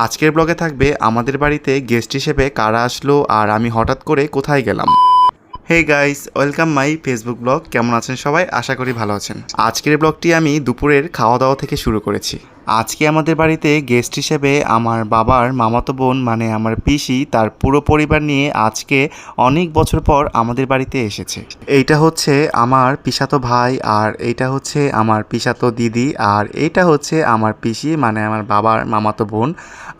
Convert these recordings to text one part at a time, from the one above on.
আজকের ব্লগে থাকবে আমাদের বাড়িতে গেস্ট হিসেবে কারা আসলো আর আমি হঠাৎ করে কোথায় গেলাম। Hey guys, welcome my Facebook blog. কেমন আছেন সবাই? আশা করি ভালো আছেন। আজকের ব্লগটি আমি দুপুরের খাওয়া দাওয়া থেকে শুরু করেছি। আজকে আমাদের বাড়িতে গেস্ট হিসেবে আমার বাবার মামাতো বোন মানে আমার পিসি তার পুরো পরিবার নিয়ে আজকে অনেক বছর পর আমাদের বাড়িতে এসেছে। এইটা হচ্ছে আমার পিসাতো ভাই, আর এইটা হচ্ছে আমার পিসাতো দিদি, আর এইটা হচ্ছে আমার পিসি মানে আমার বাবার মামাতো বোন।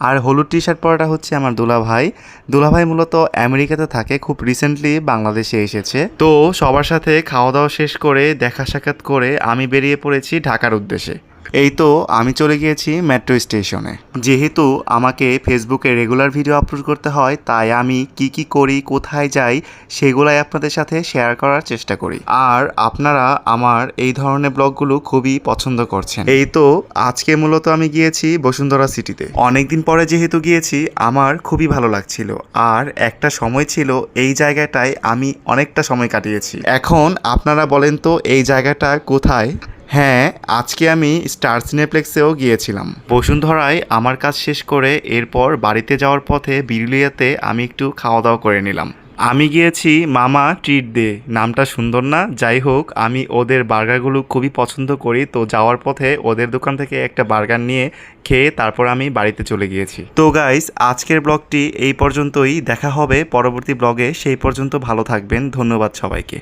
আর হলুদ টি শার্ট পরাটা হচ্ছে আমার দুলাভাই মূলত আমেরিকাতে থাকে, খুব রিসেন্টলি বাংলাদেশে এসেছে। তো সবার সাথে খাওয়া দাওয়া শেষ করে দেখা সাক্ষাৎ করে আমি বেরিয়ে পড়েছি ঢাকার উদ্দেশ্যে। এই তো আমি চলে গিয়েছি মেট্রো স্টেশনে। যেহেতু আমাকে ফেসবুকে রেগুলার ভিডিও আপলোড করতে হয়, তাই আমি কি করি, কোথায় যাই, সেগুলাই আপনাদের সাথে শেয়ার করার চেষ্টা করি। আর আপনারা আমার এই ধরনের ব্লগগুলো খুবই পছন্দ করছেন। এই তো আজকে মূলত আমি গিয়েছি বসুন্ধরা সিটিতে। অনেকদিন পরে যেহেতু গিয়েছি, আমার খুবই ভালো লাগছিল। আর একটা সময় ছিল এই জায়গাটায় আমি অনেকটা সময় কাটিয়েছি। এখন আপনারা বলেন তো এই জায়গাটা কোথায়? হ্যাঁ, আজকে আমি স্টার সিনেপ্লেক্সেও গিয়েছিলাম। বসুন্ধরায় আমার কাজ শেষ করে এরপর বাড়িতে যাওয়ার পথে বিরুলিয়াতে আমি একটু খাওয়া দাওয়া করে নিলাম। আমি গিয়েছি মামা ট্রিট দে, নামটা সুন্দর না? যাই হোক, আমি ওদের বার্গারগুলো খুবই পছন্দ করি। তো যাওয়ার পথে ওদের দোকান থেকে একটা বার্গার নিয়ে খেয়ে তারপর আমি বাড়িতে চলে গিয়েছি। তো গাইস, আজকের ব্লগটি এই পর্যন্তই। দেখা হবে পরবর্তী ব্লগে। সেই পর্যন্ত ভালো থাকবেন। ধন্যবাদ সবাইকে।